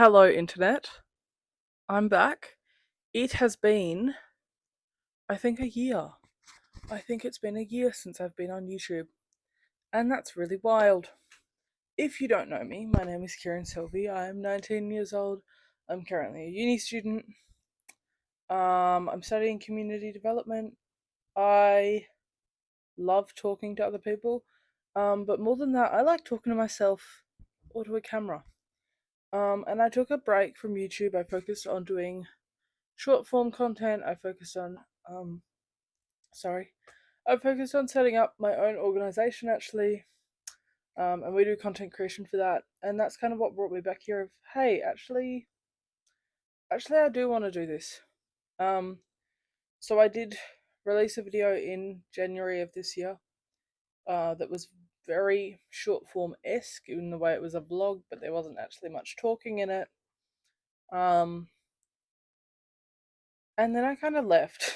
Hello, Internet. I'm back. It has been, I think, a year. I think it's been a year since I've been on YouTube, and that's really wild. If you don't know me, my name is Kieran Fae. I am 19 years old. I'm currently a uni student. I'm studying community development. I love talking to other people, but more than that, I like talking to myself or to a camera. And I took a break from YouTube. I focused on doing short form content. Um sorry. I focused on setting up my own organization actually. And we do content creation for that. And that's kind of what brought me back here of hey, actually I do want to do this. Um so I did release a video in January of this year, that was very short form esque in the way it was a vlog, but there wasn't actually much talking in it. Um and then I kind of left.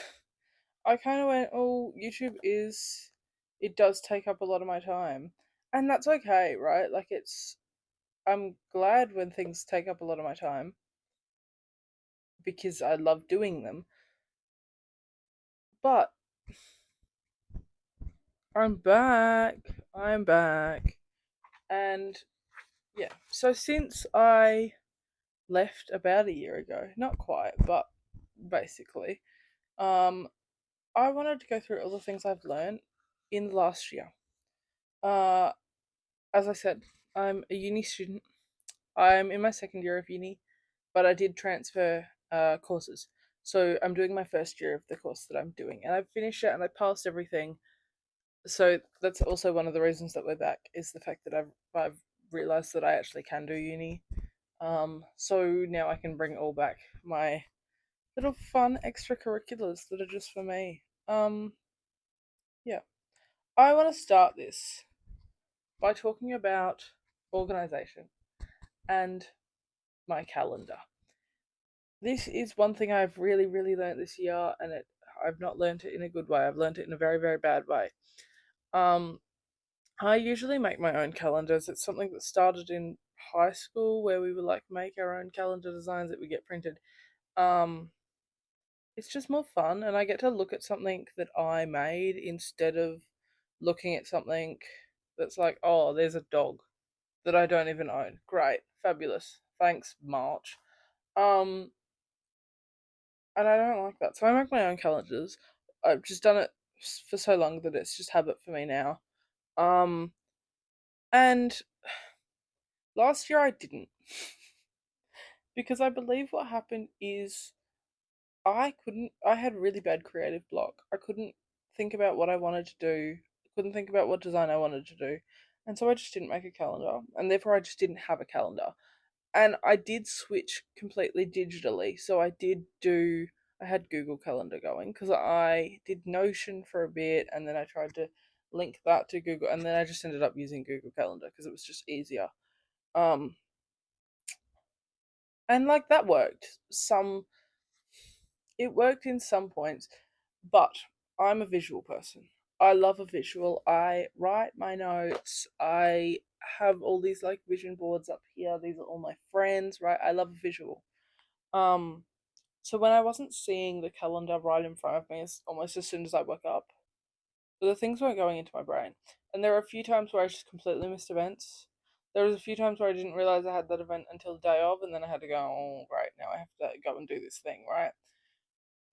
I kind of went, oh, it does take up a lot of my time. And that's okay, right? I'm glad when things take up a lot of my time because I love doing them. But I'm back. I'm back. And yeah, so since I left about a year ago, not quite, but basically, um, I wanted to go through all the things I've learned in the last year. Uh, as I said, I'm a uni student. I'm in my second year of uni, but I did transfer courses. So I'm doing my first year of the course that I'm doing, and I've finished it and I passed everything. So that's also one of the reasons that we're back is the fact that I've realized that I actually can do uni. So now I can bring all back my little fun extracurriculars that are just for me. Yeah, I want to start this by talking about organization and my calendar. This is one thing I've really learned this year, and I've not learned it in a good way. I've learned it in a very bad way. Um, I usually make my own calendars. It's something that started in high school where we would like make our own calendar designs that we get printed. Um, it's just more fun, and I get to look at something that I made instead of looking at something that's like, oh, there's a dog that I don't even own. Great, fabulous. Thanks, March. Um, and I don't like that. So I make my own calendars. I've just done it for so long that it's just habit for me now. Um, and last year I didn't because I believe what happened is I had really bad creative block. I couldn't think about what I wanted to do. I couldn't think about what design I wanted to do. And so I just didn't make a calendar, and therefore I just didn't have a calendar. And I did switch completely digitally. So I had Google Calendar going because I did Notion for a bit, and then I tried to link that to Google, and then I just ended up using Google Calendar because it was just easier. Um, and like that worked. It worked in some points, but I'm a visual person. I love a visual. I write my notes. I have all these like vision boards up here. These are all my friends, right? I love a visual. Um, so when I wasn't seeing the calendar right in front of me almost as soon as I woke up, the things weren't going into my brain. And there were a few times where I just completely missed events. There was a few times where I didn't realize I had that event until the day of, and then I had to go, oh, great, now I have to go and do this thing, right?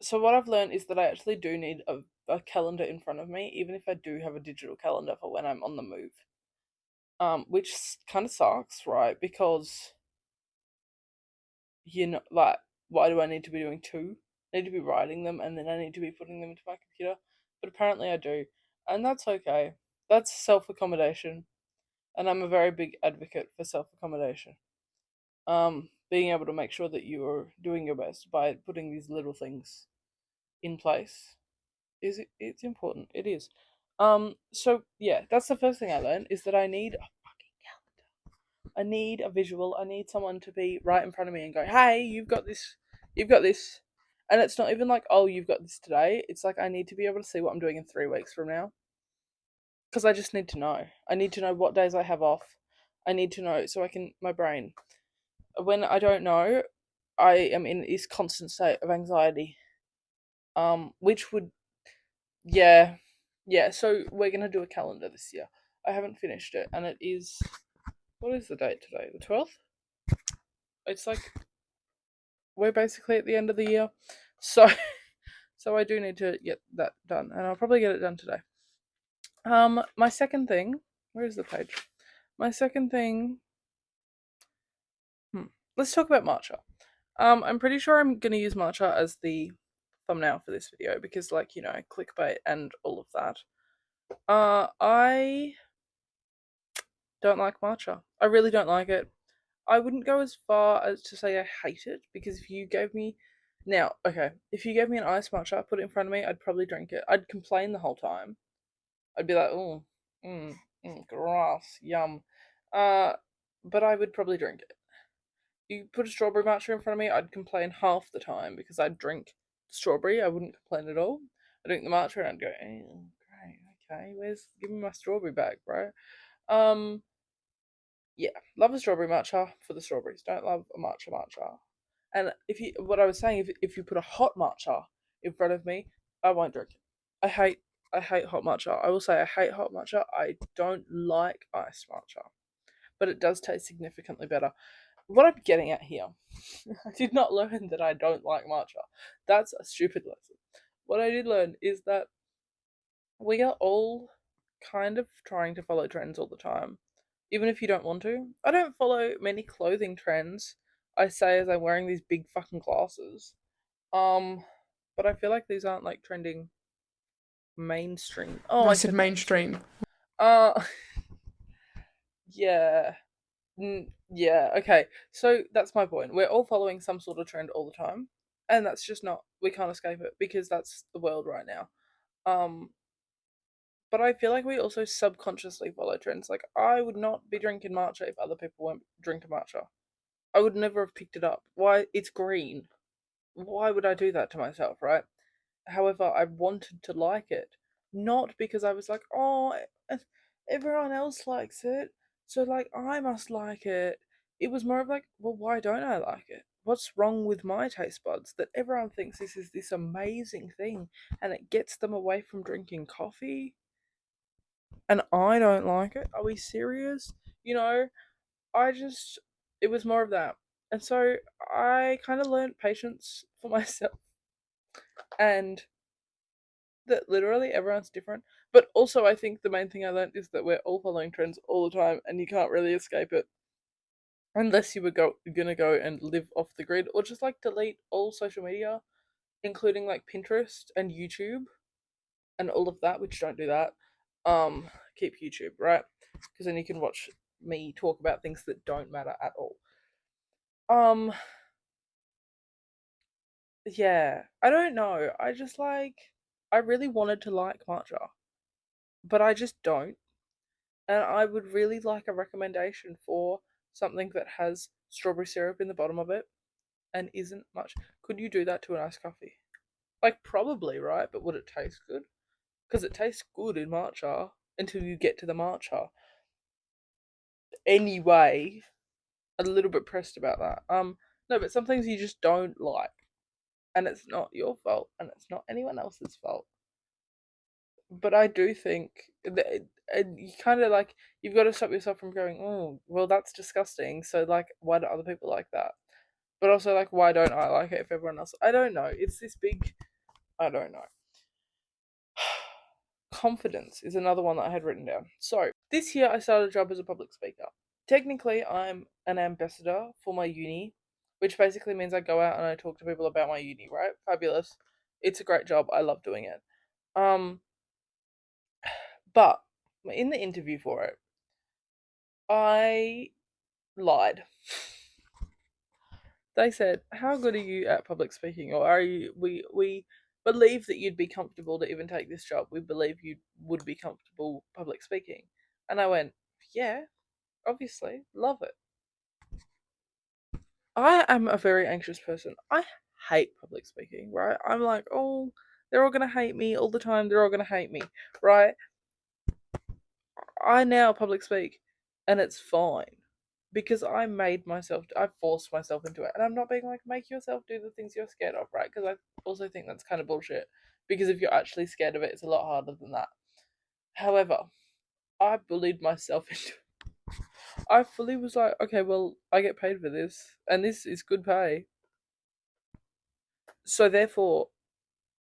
So what I've learned is that I actually do need a calendar in front of me, even if I do have a digital calendar for when I'm on the move. Which kind of sucks, right? Because like, why do I need to be doing two? I need to be writing them and then I need to be putting them into my computer. But apparently I do. And that's okay. That's self accommodation. And I'm a very big advocate for self accommodation. Being able to make sure that you are doing your best by putting these little things in place it's important. It is. So yeah, that's the first thing I learned is that I need a fucking calendar. I need a visual. I need someone to be right in front of me and go, "Hey, you've got this. You've got this." And it's not even like, "Oh, you've got this today." It's like I need to be able to see what I'm doing in 3 weeks from now because I just need to know. I need to know what days I have off. I need to know so I can my brain. When I don't know, I am in this constant state of anxiety. Which would, yeah, yeah. So we're gonna do a calendar this year. I haven't finished it, and it is, what is the date today? The 12th. It's like we're basically at the end of the year, so so I do need to get that done, and I'll probably get it done today. My second thing, where is the page? My second thing. Let's talk about matcha. I'm pretty sure I'm gonna use matcha as the thumbnail for this video because, like, clickbait and all of that. I don't like matcha. I really don't like it. I wouldn't go as far as to say I hate it, because if you gave me now, okay, if you gave me an iced matcha, put it in front of me, I'd probably drink it. I'd complain the whole time. I'd be like, oh, grass, yum. Uh, but I would probably drink it. You put a strawberry matcha in front of me, I'd complain half the time because I'd drink strawberry. I wouldn't complain at all. I'd drink the matcha and I'd go, great, okay, give me my strawberry back, bro. Yeah, love a strawberry matcha for the strawberries. Don't love a matcha. And what I was saying, if you put a hot matcha in front of me, I won't drink it. I hate hot matcha. I will say I hate hot matcha. I don't like iced matcha, but it does taste significantly better. What I'm getting at here, I did not learn that I don't like matcha. That's a stupid lesson. What I did learn is that we are all kind of trying to follow trends all the time, even if you don't want to. I don't follow many clothing trends, I say, as I'm wearing these big fucking glasses. But I feel like these aren't like trending mainstream. Oh, I I said said mainstream. uh yeah. Yeah, okay. So that's my point. We're all following some sort of trend all the time, and that's just not, we can't escape it because that's the world right now. Um but I feel like we also subconsciously follow trends. Like, I would not be drinking matcha if other people weren't drinking matcha. I would never have picked it up. Why? It's green. Why would I do that to myself, right? However, I wanted to like it. Not because I was like, oh, everyone else likes it, so, like, I must like it. It was more of like, well, why don't I like it? What's wrong with my taste buds that everyone thinks this is this amazing thing and it gets them away from drinking coffee? And I don't like it? Are we serious? You know, it was more of that. And so I kind of learned patience for myself, and that literally everyone's different. But also, I think the main thing I learned is that we're all following trends all the time, and you can't really escape it unless you were gonna go and live off the grid, or just like delete all social media, including like Pinterest and YouTube and all of that. Which, don't do that. Keep YouTube, right? Because then you can watch me talk about things that don't matter at all. Um, yeah, I don't know. I really wanted to like matcha, but I just don't. And I would really like a recommendation for something that has strawberry syrup in the bottom of it and isn't much. Could you do that to an iced coffee? Like, probably, right? But would it taste good? Because it tastes good in matcha until you get to the matcha. Anyway, a little bit pressed about that. No, but some things you just don't like, and it's not your fault, and it's not anyone else's fault. But I do think that you kind of like, you've got to stop yourself from going, oh, well, that's disgusting. So, like, why do other people like that? But also, like, why don't I like it if everyone else? I don't know. It's this big. I don't know. Confidence is another one that I had written down. So this year I started a job as a public speaker. Technically, I'm an ambassador for my uni, which basically means I go out and I talk to people about my uni. Right? Fabulous. It's a great job. I love doing it. Um, but in the interview for it, I lied. They said, "How good are you at public speaking?" Or, "Are you? We believe that you'd be comfortable to even take this job. We believe you would be comfortable public speaking." And I went, "Yeah, obviously, love it." I am a very anxious person. I hate public speaking. Right? I'm like, oh, they're all gonna hate me all the time. They're all gonna hate me. Right? I now public speak, and it's fine. because I forced myself into it. And I'm not being like, make yourself do the things you're scared of, right? Because I also think that's kind of bullshit. Because if you're actually scared of it, it's a lot harder than that. However, I bullied myself into it. I fully was like, okay, well, I get paid for this, and this is good pay. So therefore,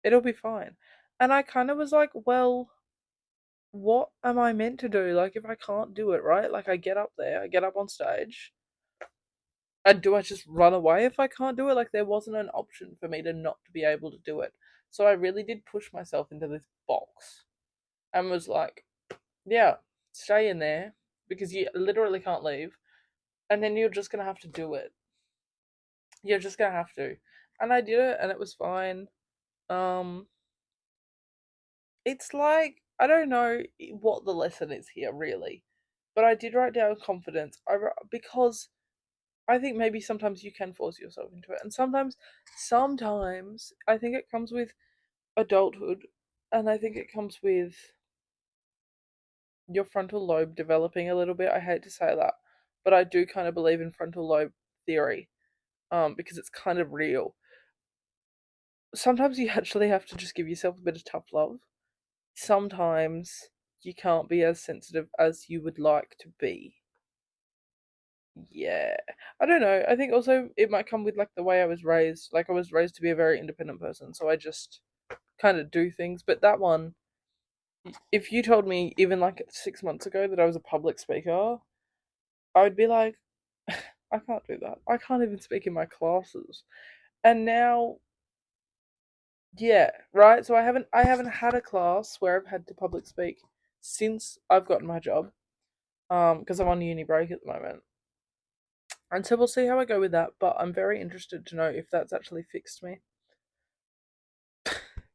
it'll be fine. And I kind of was like, well, what am I meant to do? Like, if I can't do it, right? Like, I get up there, I get up on stage, and do I just run away if I can't do it? Like, there wasn't an option for me to not to be able to do it. So I really did push myself into this box and was like, yeah, stay in there because you literally can't leave. And then you're just going to have to do it. You're just going to have to. And I did it and it was fine. Um, it's like, I don't know what the lesson is here, really. But I did write down confidence because I think maybe sometimes you can force yourself into it. And sometimes I think it comes with adulthood. And I think it comes with your frontal lobe developing a little bit. I hate to say that. But I do kind of believe in frontal lobe theory. Because it's kind of real. Sometimes you actually have to just give yourself a bit of tough love. Sometimes you can't be as sensitive as you would like to be. Yeah. I don't know. I think also it might come with like the way I was raised. Like I was raised to be a very independent person, so I just kind of do things. But that one, if you told me even like 6 months ago that I was a public speaker, I would be like, I can't do that. I can't even speak in my classes. And now, yeah, right. So I haven't had a class where I've had to public speak since I've gotten my job. Because I'm on uni break at the moment. And so we'll see how I go with that, but I'm very interested to know if that's actually fixed me.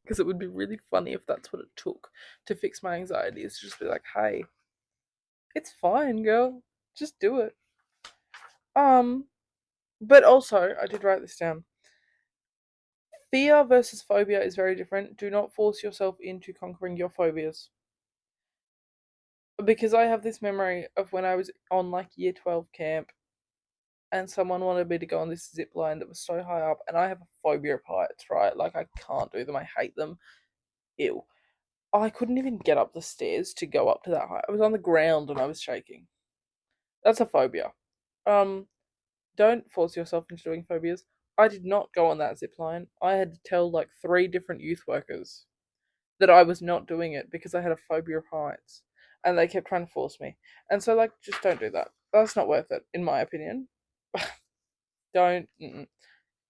Because it would be really funny if that's what it took to fix my anxiety, is to just be like, hey, it's fine, girl. Just do it. Um, but also, I did write this down. Fear versus phobia is very different. Do not force yourself into conquering your phobias. Because I have this memory of when I was on like year 12 camp and someone wanted me to go on this zip line that was so high up, and I have a phobia of heights, right? Like, I can't do them, I hate them. Ew. I couldn't even get up the stairs to go up to that height. I was on the ground and I was shaking. That's a phobia. Um, don't force yourself into doing phobias. I did not go on that zip line. I had to tell like 3 different youth workers that I was not doing it because I had a phobia of heights. And they kept trying to force me. And so, like, just don't do that. That's not worth it, in my opinion. Don't. Mm-mm.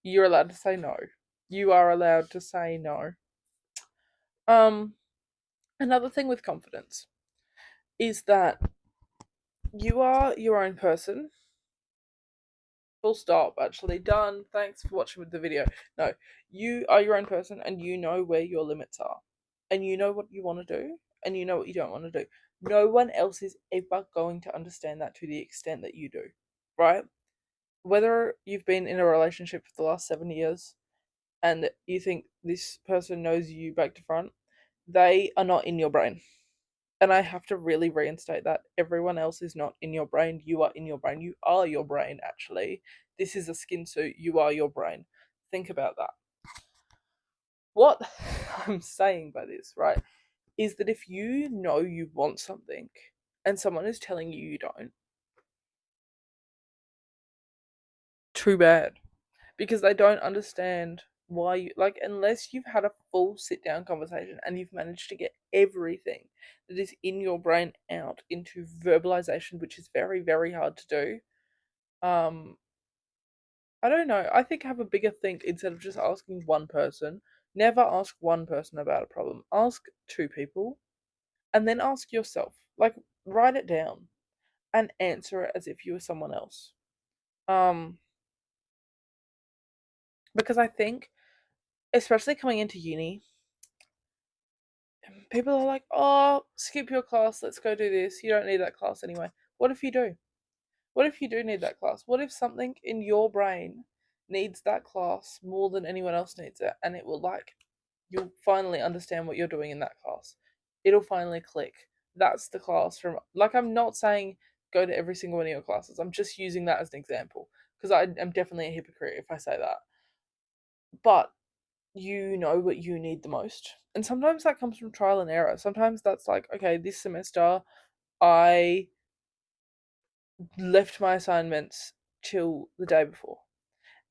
You're allowed to say no. You are allowed to say no. Um, Another thing with confidence is that you are your own person. Full stop. Actually, done. Thanks for watching with the video. No, you are your own person, and you know where your limits are, and you know what you want to do, and you know what you don't want to do. No one else is ever going to understand that to the extent that you do, right? Whether you've been in a relationship for the last 7 years and you think this person knows you back to front, they are not in your brain. And I have to really reinstate that everyone else is not in your brain. You are in your brain. You are your brain, actually. This is a skin suit. You are your brain. Think about that. What I'm saying by this, right, is that if you know you want something and someone is telling you you don't, too bad. Because they don't understand why you, like, unless you've had a full sit down conversation and you've managed to get everything that is in your brain out into verbalization, which is very, very hard to do. I don't know. I think have a bigger think instead of just asking one person. Never ask one person about a problem. Ask 2 people and then ask yourself. Like, write it down and answer it as if you were someone else. Um because I think, especially coming into uni, people are like, "Oh, skip your class, let's go do this. You don't need that class anyway." What if you do? What if you do need that class? What if something in your brain needs that class more than anyone else needs it, and it will, like, you'll finally understand what you're doing in that class. It'll finally click. That's the class from, like, I'm not saying go to every single one of your classes. I'm just using that as an example because I am definitely a hypocrite if I say that. But you know what you need the most. And sometimes that comes from trial and error. Sometimes that's like, okay, this semester I left my assignments till the day before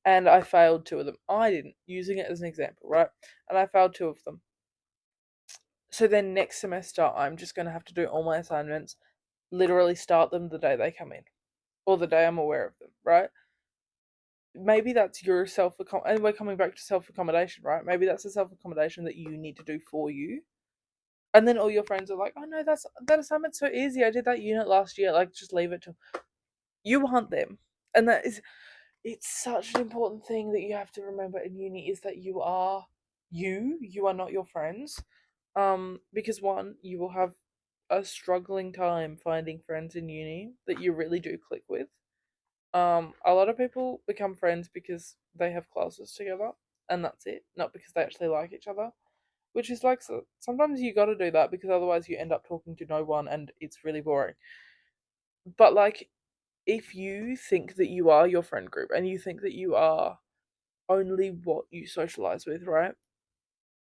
and I failed two of them. I didn't, using it as an example, right? And I failed two of them. So then next semester, I'm just going to have to do all my assignments, literally start them the day they come in or the day I'm aware of them, right? Maybe that's your and we're coming back to self accommodation, right? Maybe that's a self accommodation that you need to do for you. And then all your friends are like, oh no, that assignment's so easy. I did that unit last year. Like, just leave it to you want them. And it's such an important thing that you have to remember in uni is that you are you are not your friends. Because one, you will have a struggling time finding friends in uni that you really do click with. A lot of people become friends because they have classes together, and that's it, not because they actually like each other. Which is like, so sometimes you got to do that because otherwise you end up talking to no one and it's really boring. But like, if you think that you are your friend group and you think that you are only what you socialize with, right?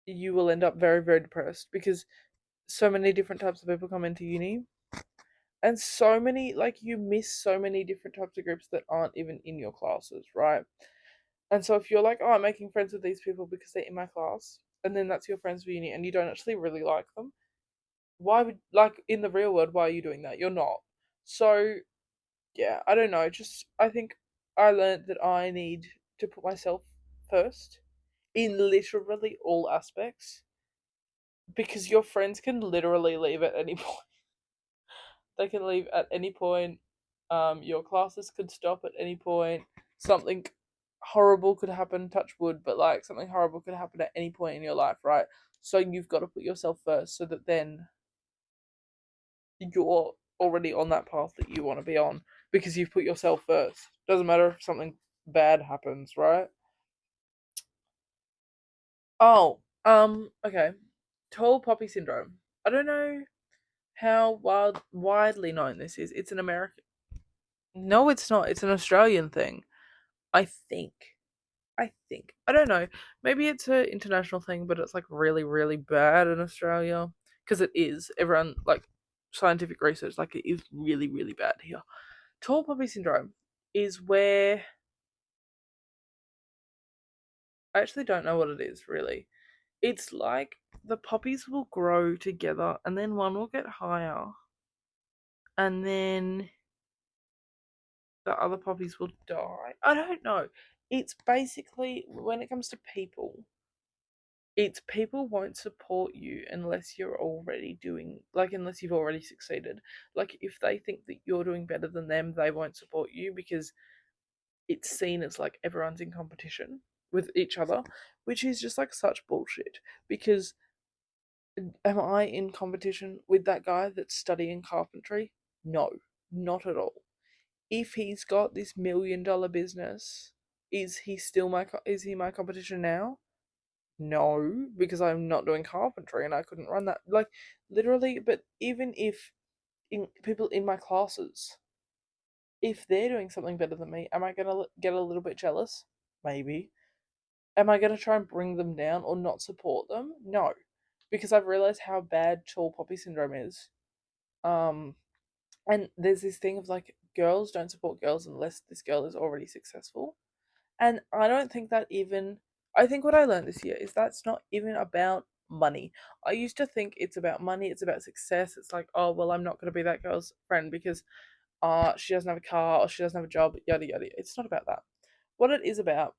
You will end up very, very depressed because so many different types of people come into uni and so many, like, you miss so many different types of groups that aren't even in your classes, right? And so if you're like, oh, I'm making friends with these people because they're in my class, and then that's your friends for uni and you don't actually really like them, why would, like, in the real world, why are you doing that? You're not. So yeah, I don't know, just I think I learned that I need to put myself first in literally all aspects because your friends can literally leave at any point. They can leave at any point. Your classes could stop at any point. Something horrible could happen, touch wood, but like something horrible could happen at any point in your life, right? So you've got to put yourself first so that then you're already on that path that you want to be on because you've put yourself first. Doesn't matter if something bad happens, right? Oh, okay. Tall poppy syndrome. I don't know how widely known this is. It's an American. No, it's not. It's an Australian thing. I think. I think. I don't know. Maybe it's an international thing, but it's like really, really bad in Australia because it is. Everyone like scientific research, like it is really, really bad here. Tall poppy syndrome is where I actually don't know what it is really. It's like the poppies will grow together and then one will get higher and then the other poppies will die. I don't know. It's basically when it comes to people, it's people won't support you unless you're already doing, like, unless you've already succeeded. Like, if they think that you're doing better than them, they won't support you because it's seen as like everyone's in competition with each other, which is just like such bullshit. Because am I in competition with that guy that's studying carpentry? No, not at all. If he's got this $1 million business, is he my competition now? No, because I'm not doing carpentry and I couldn't run that. Like, literally, but even if people in my classes, if they're doing something better than me, am I gonna get a little bit jealous? Maybe. Am I gonna try and bring them down or not support them? No, because I've realized how bad tall poppy syndrome is. Um, and there's this thing of like girls don't support girls unless this girl is already successful. And I don't think that even, I think what I learned this year is that's not even about money. I used to think it's about money, it's about success. It's like, oh, well, I'm not going to be that girl's friend because she doesn't have a car or she doesn't have a job, yada, yada. It's not about that. What it is about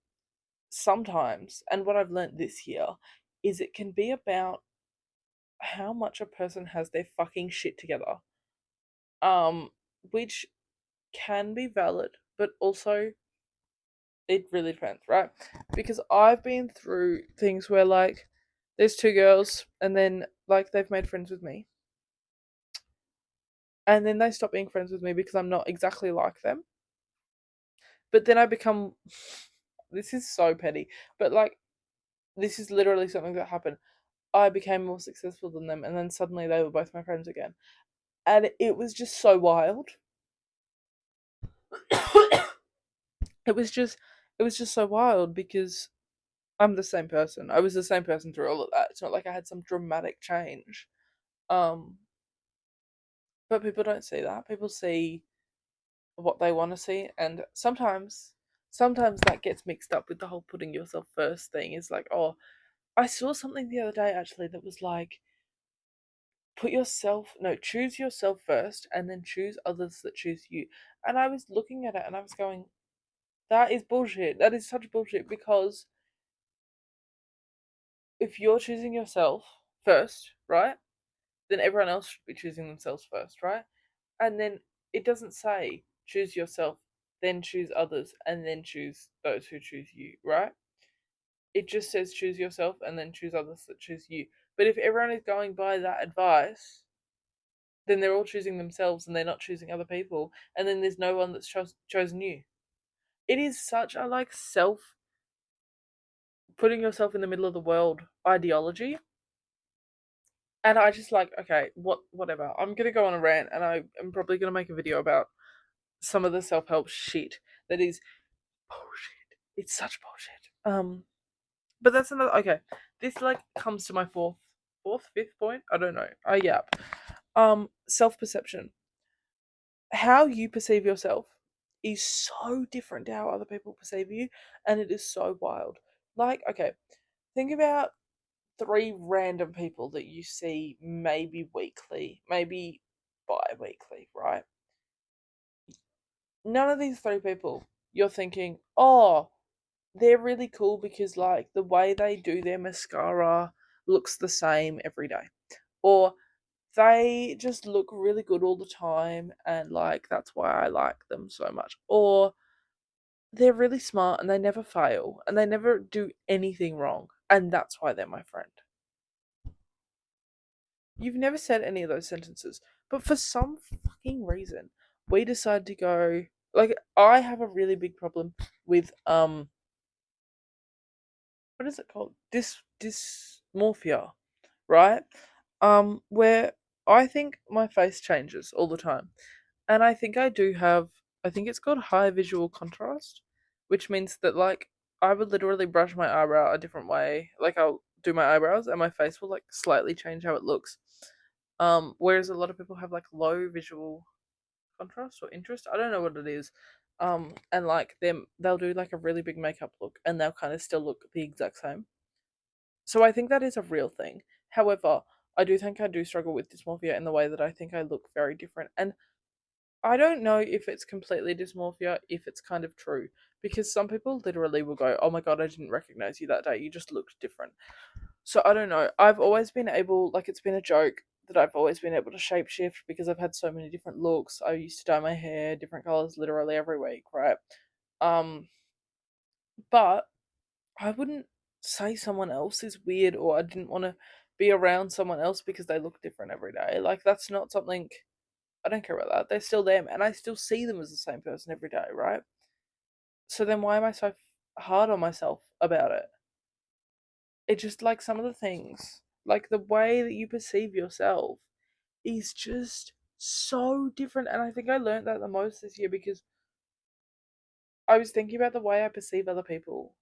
sometimes, and what I've learned this year, is it can be about how much a person has their fucking shit together. Which can be valid, but also it really depends, right? Because I've been through things where like there's two girls and then like they've made friends with me and then they stop being friends with me because I'm not exactly like them. But then I become this is so petty, but like this is literally something that happened. I became more successful than them and then suddenly they were both my friends again. And it was just so wild. it was just it was just so wild because I'm the same person. I was the same person through all of that. It's not like I had some dramatic change. Um, but people don't see that. People see what they want to see, and sometimes that gets mixed up with the whole putting yourself first thing. Is like, oh, I saw something the other day actually that was like, choose yourself first, and then choose others that choose you. And I was looking at it, and I was going, that is bullshit. That is such bullshit because if you're choosing yourself first, right, then everyone else should be choosing themselves first, right? And then it doesn't say choose yourself, then choose others, and then choose those who choose you, right? It just says choose yourself and then choose others that choose you. But if everyone is going by that advice, then they're all choosing themselves and they're not choosing other people, and then there's no one that's chosen you. It is such a like self putting yourself in the middle of the world ideology. And I just like, okay, whatever. I'm gonna go on a rant, and I am probably gonna make a video about some of the self help shit that is bullshit. It's such bullshit. But that's another. Okay, this like comes to my fifth point. I don't know. I yap. Self perception. How you perceive yourself is so different to how other people perceive you, and it is so wild. Like, okay, think about three random people that you see maybe weekly, maybe bi-weekly, right? None of these three people you're thinking, oh, they're really cool because like the way they do their mascara looks the same every day. Or they just look really good all the time and like that's why I like them so much. Or they're really smart and they never fail and they never do anything wrong and that's why they're my friend. You've never said any of those sentences, but for some fucking reason, we decide to go like I have a really big problem with what is it called? Dysmorphia, right? Where I think my face changes all the time. And I think I think it's called high visual contrast, which means that like I would literally brush my eyebrow a different way. Like I'll do my eyebrows and my face will like slightly change how it looks. Whereas a lot of people have like low visual contrast or interest. I don't know what it is. And like they'll do like a really big makeup look and they'll kind of still look the exact same. So I think that is a real thing. However, I do think I do struggle with dysmorphia in the way that I think I look very different. And I don't know if it's completely dysmorphia, if it's kind of true. Because some people literally will go, oh my god, I didn't recognize you that day. You just looked different. So I don't know. I've always been able, like, it's been a joke that I've always been able to shapeshift because I've had so many different looks. I used to dye my hair different colors literally every week, right? Um, but I wouldn't say someone else is weird or I didn't want to be around someone else because they look different every day. Like, that's not something. I don't care about that. They're still them, and I still see them as the same person every day, right? So then why am I so hard on myself about it? It just like some of the things, like the way that you perceive yourself is just so different. And I think I learned that the most this year because I was thinking about the way I perceive other people.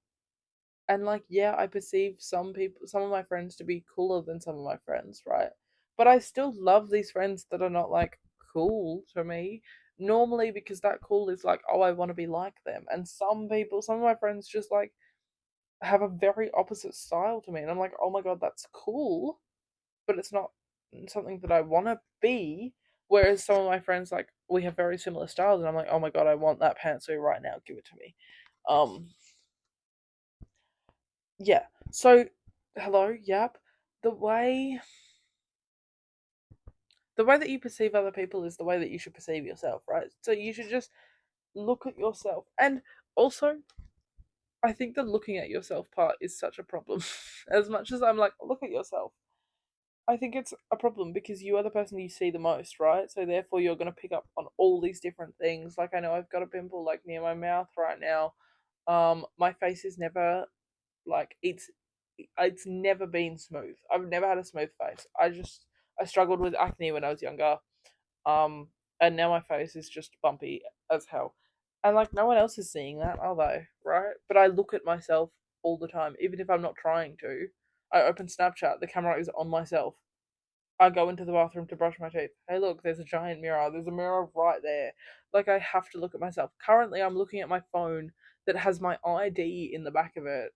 And like, yeah, I perceive some people, some of my friends to be cooler than some of my friends, right? But I still love these friends that are not like cool to me. Normally, because that cool is like, oh, I want to be like them. And some people, some of my friends just like have a very opposite style to me. And I'm like, oh my God, that's cool. But it's not something that I want to be. Whereas some of my friends, like, we have very similar styles. And I'm like, oh my God, I want that pantsuit right now. Give it to me. Um, Yeah. So, hello, yep. The way the way that you perceive other people is the way that you should perceive yourself, right? So you should just look at yourself. And also, I think the looking at yourself part is such a problem. As much as I'm like, look at yourself. I think it's a problem because you are the person you see the most, right? So therefore you're gonna pick up on all these different things. Like I know I've got a pimple like near my mouth right now. My face is never like it's never been smooth. I've never had a smooth face. I struggled with acne when I was younger. And now my face is just bumpy as hell. And like no one else is seeing that, are they? Right? But I look at myself all the time, even if I'm not trying to. I open Snapchat, the camera is on myself. I go into the bathroom to brush my teeth. Hey, look, there's a giant mirror. There's a mirror right there. Like, I have to look at myself. Currently, I'm looking at my phone that has my ID in the back of it,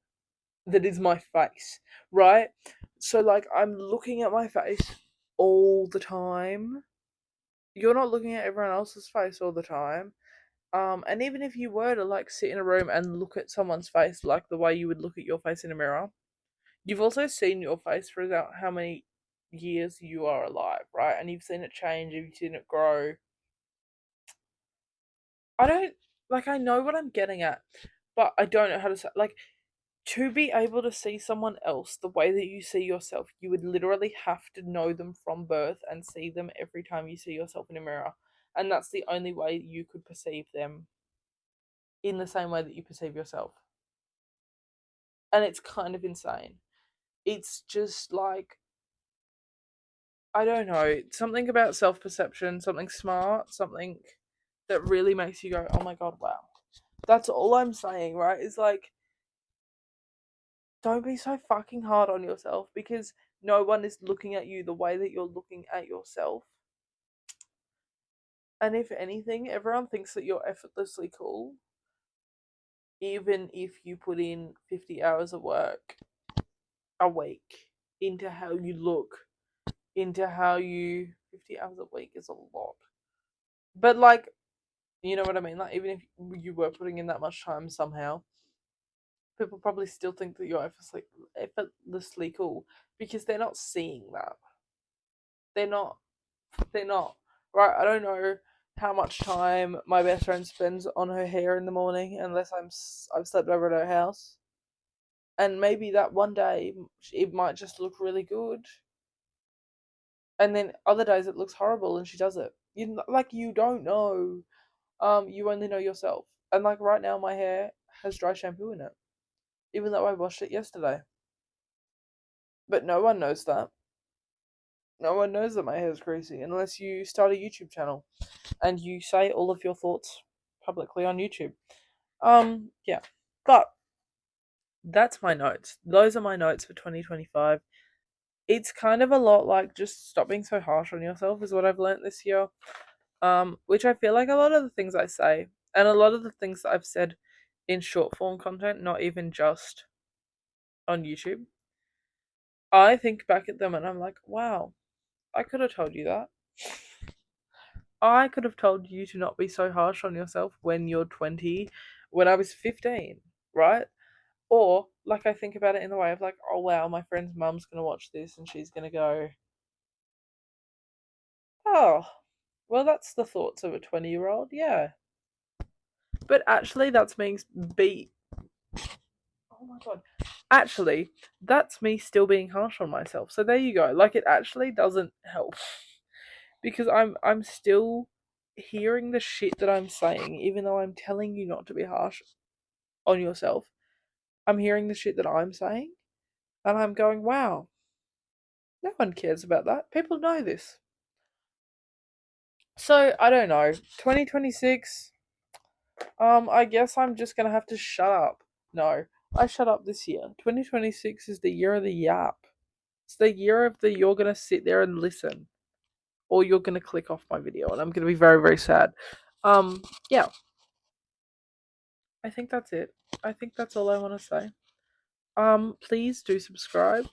that is my face, right? So, like, I'm looking at my face all the time. You're not looking at everyone else's face all the time. And even if you were to, like, sit in a room and look at someone's face like the way you would look at your face in a mirror, you've also seen your face for about how many years you are alive, right? And you've seen it change, you've seen it grow. I don't like I know what I'm getting at, but I don't know how to say like to be able to see someone else the way that you see yourself, you would literally have to know them from birth and see them every time you see yourself in a mirror. And that's the only way you could perceive them in the same way that you perceive yourself. And it's kind of insane. It's just like I don't know, something about self perception, something smart, something that really makes you go, oh my god, wow. That's all I'm saying, right? Is like, don't be so fucking hard on yourself because no one is looking at you the way that you're looking at yourself. And if anything, everyone thinks that you're effortlessly cool, even if you put in 50 hours of work a week into how you look, into how you. 50 hours a week is a lot. But, like, you know what I mean? Like, even if you were putting in that much time somehow, people probably still think that you're effortlessly cool because they're not seeing that. They're not. They're not. Right? I don't know how much time my best friend spends on her hair in the morning unless I've slept over at her house. And maybe that one day it might just look really good, and then other days it looks horrible and she does it. You don't know. You only know yourself. And like right now, my hair has dry shampoo in it, even though I washed it yesterday. But no one knows that. No one knows that my hair is greasy unless you start a YouTube channel and you say all of your thoughts publicly on YouTube. Yeah. But that's my notes. Those are my notes for 2025. It's kind of a lot like just stop being so harsh on yourself is what I've learnt this year. Which I feel like a lot of the things I say and a lot of the things that I've said in short form content, not even just on YouTube, I think back at them and I'm like, wow, I could have told you that. I could have told you to not be so harsh on yourself when you're 20, when I was 15, right? Or, like, I think about it in the way of, like, oh wow, my friend's mum's gonna watch this and she's gonna go, oh, well, that's the thoughts of a 20-year-old, yeah. But actually, that's me be. Oh my god. Actually, that's me still being harsh on myself. So there you go. Like, it actually doesn't help because I'm still hearing the shit that I'm saying, even though I'm telling you not to be harsh on yourself. I'm hearing the shit that I'm saying, and I'm going, wow, no one cares about that. People know this. So I don't know. 2026. I guess I'm just gonna have to shut up. No, I shut up this year. 2026 is the year of the yap. It's the year of the you're gonna sit there and listen, or you're gonna click off my video, and I'm gonna be very, very sad. Yeah, I think that's it. I think that's all I want to say. Please do subscribe.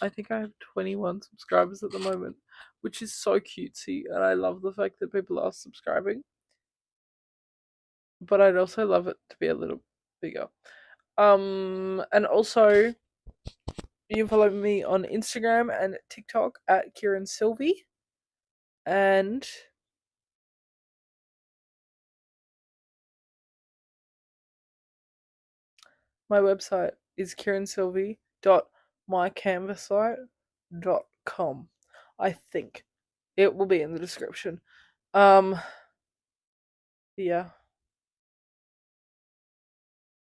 I think I have 21 subscribers at the moment, which is so cutesy, and I love the fact that people are subscribing. But I'd also love it to be a little bigger. And also you can follow me on Instagram and TikTok at Kieran Sylvie, and my website is kiransylvie.mycanvassite.com. I think it will be in the description. Um, yeah.